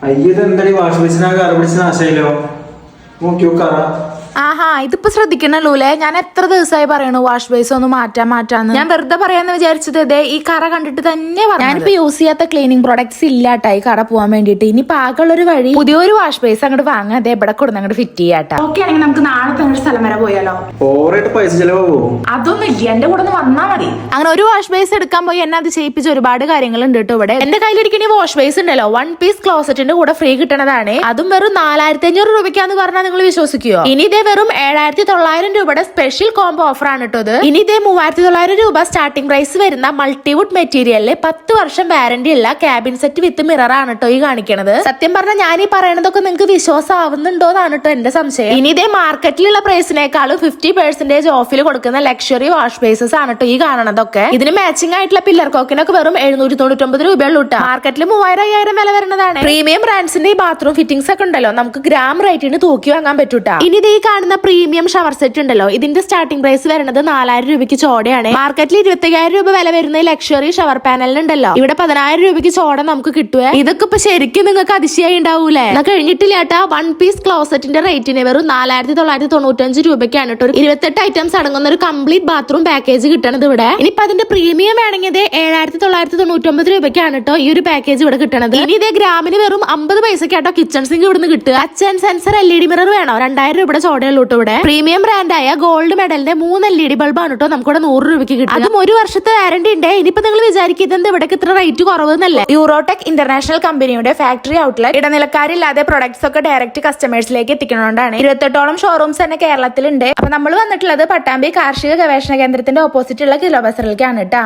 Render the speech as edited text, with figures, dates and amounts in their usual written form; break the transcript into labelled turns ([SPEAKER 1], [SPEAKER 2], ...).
[SPEAKER 1] അയ്യത് എന്താ വാഷ് ബേസിനാ കറ പിടിച്ച നാശായില്ലോ നോക്കിയോ കറ.
[SPEAKER 2] ആഹാ, ഇതിപ്പോ ശ്രദ്ധിക്കണല്ലേ. ഞാൻ എത്ര ദിവസമായി പറയണു വാഷ് ബേസ് ഒന്ന് മാറ്റാന്ന്. ഞാൻ വെറുതെ പറയാന്ന് വിചാരിച്ചത് ഇതേ ഈ കറ കണ്ടിട്ട് തന്നെ പറഞ്ഞു. ഞാനിപ്പോ യൂസ് ചെയ്യാത്ത ക്ലീനിങ് പ്രോഡക്ട്സ് ഇല്ലാട്ടാ ഈ കറ പോവാൻ വേണ്ടിട്ട്. ഇനി പാകമുള്ളൊരു വഴി പുതിയൊരു വാഷ് ബേസ് അങ്ങോട്ട് വാങ്ങാൻ അതേ ഇവിടെ കൊടുന്ന് അങ്ങോട്ട് ഫിറ്റ് ചെയ്യാട്ടാ. ഓക്കെ ആണെങ്കിൽ നമുക്ക് നാളെ തന്നെ സ്ഥലം വരെ പോയാലോ?
[SPEAKER 1] ഓവറായിട്ട് പൈസ ചെലവാകുമോ?
[SPEAKER 2] അതൊന്നും ഇല്ല, എന്റെ കൂടെ ഒന്ന് വന്നാ മതി. അങ്ങനെ ഒരു വാഷ് ബേസ് എടുക്കാൻ പോയി എന്നെ അത് ചെയ്യിപ്പിച്ച ഒരുപാട് കാര്യങ്ങളുണ്ട് കേട്ടോ. ഇവിടെ എന്റെ കയ്യിലിരിക്കുന്ന വാഷ് ബേസ് ഉണ്ടല്ലോ, 1 പീസ് ക്ലോസറ്റിന്റെ കൂടെ ഫ്രീ കിട്ടണതാണ്. അതും വെറും 4500 രൂപയ്ക്കാന്ന് പറഞ്ഞാൽ നിങ്ങൾ വിശ്വസിക്കുവോ? ഇനി ഇതേ വെറും 7900 രൂപയുടെ സ്പെഷ്യൽ കോംബോ ഓഫർ ആണ് കേട്ടോ. ഇനി ഇതേ 3900 രൂപ സ്റ്റാർട്ടിംഗ് പ്രൈസ് വരുന്ന മൾട്ടിവുഡ് മെറ്റീരിയലില് 10 വർഷം വാറന്റി ഉള്ള ക്യാബിൻ സെറ്റ് വിത്ത് മിറർ ആണ് കേട്ടോ ഈ കാണിക്കണത്. സത്യം പറഞ്ഞാൽ ഞാൻ ഈ പറയണതൊക്കെ നിങ്ങൾക്ക് വിശ്വാസം ആവുന്നുണ്ടോന്നാണ് കേട്ടോ എന്റെ സംശയം. ഇനി ഇതേ മാർക്കറ്റിലുള്ള പ്രൈസിനേക്കാളും 50% ഓഫിൽ കൊടുക്കുന്ന ലക്ഷറി വാഷ് ബേസസ് ആണ് കേട്ടോ ഈ കാണണതൊക്കെ. ഇതിന് മാച്ചിങ് ആയിട്ടുള്ള പില്ലർ കോക്കിനൊക്കെ വെറും 799 രൂപയുള്ളൂ കേട്ടോ. മാർക്കറ്റിൽ 3000-5000 വില വരുന്നതാണ്. പ്രീമിയം ബ്രാൻഡ്സിന്റെ ഈ ബാത്റൂം ഫിറ്റിംഗ്സ് ഒക്കെ ഉണ്ടല്ലോ, നമുക്ക് ഗ്രാം റേറ്റിന് തൂക്കി വാങ്ങാൻ പറ്റൂട്ടാ. ഇനി ഇത് ഈ കാണുന്ന പ്രീമിയം ഷവർ സെറ്റ് ഉണ്ടല്ലോ, ഇതിന്റെ സ്റ്റാർട്ടിംഗ് പ്രൈസ് വരുന്നത് 4000 രൂപയ്ക്ക് ചോടയാണ്. മാർക്കറ്റിൽ 25000 രൂപ വില വരുന്ന ലക്ഷറി ഷവർ പാനലിനുണ്ടല്ലോ, ഇവിടെ 10000 രൂപയ്ക്ക് ചോട നമുക്ക് കിട്ടുക. ഇതൊക്കെ ഇപ്പൊ ശരിക്കും നിങ്ങൾക്ക് അതിശയായി ഉണ്ടാവൂലേ? എന്നാ കഴിഞ്ഞിട്ടില്ല കേട്ടാ. 1 പീസ് ക്ലോസറ്റിന്റെ റേറ്റിന് വെറും 4995 രൂപയ്ക്കാണ് കേട്ടോ 28 ഐറ്റംസ് അടങ്ങുന്ന ഒരു കംപ്ലീറ്റ് ബാത്റൂം പാക്കേജ് കിട്ടണത് ഇവിടെ. ഇനിയിപ്പോ അതിന്റെ പ്രീമിയം വേണമെങ്കിൽ 7999 രൂപയ്ക്കാണ് കേട്ടോ ഈ ഒരു പാക്കേജ് ഇവിടെ കിട്ടണത്. ഇനി ഇതേ ഗ്രാമിന് വെറും 50 പൈസക്കാട്ടോ കിച്ചൺ സിങ്ക് ഇവിടുന്ന് കിട്ടുക. ടച്ച് സെൻസർ LED മിറർ വേണോ? 2000 രൂപയുടെ ചോടയുള്ളൂ കേട്ടോ ഇവിടെ. പ്രീമിയം ബ്രാൻഡായ ഗോൾഡ് മെഡലിന്റെ 3 LED ബൾബാണ് കേട്ടോ നമുക്കിവിടെ 100 രൂപയ്ക്ക് കിട്ടും. അതും 1 വർഷത്തെ വാറന്റി ഉണ്ട്. ഇനിയിപ്പോ നിങ്ങൾ വിചാരിക്കുന്നത് ഇവിടെ ഇത്ര റേറ്റ് കുറവെന്നല്ലേ? യൂറോടെക് ഇന്റർനാഷണൽ കമ്പനിയുടെ ഫാക്ടറി ഔട്ട്ലെറ്റ് ഇടനിലക്കാരില്ലാതെ പ്രൊഡക്ട്സ് ഒക്കെ ഡയറക്റ്റ് കസ്റ്റമേഴ്സിലേക്ക് എത്തിക്കുന്നതുകൊണ്ടാണ്. 28ഓളം ഷോറൂംസ് തന്നെ കേരളത്തിലുണ്ട്. അപ്പൊ നമ്മൾ വന്നിട്ടുള്ളത് പട്ടാമ്പി കാർഷിക ഗവേഷണ കേന്ദ്രത്തിന്റെ ഓപ്പോസിറ്റ് ഉള്ള കിലോ ബസറിലേക്കാണ് കേട്ടോ.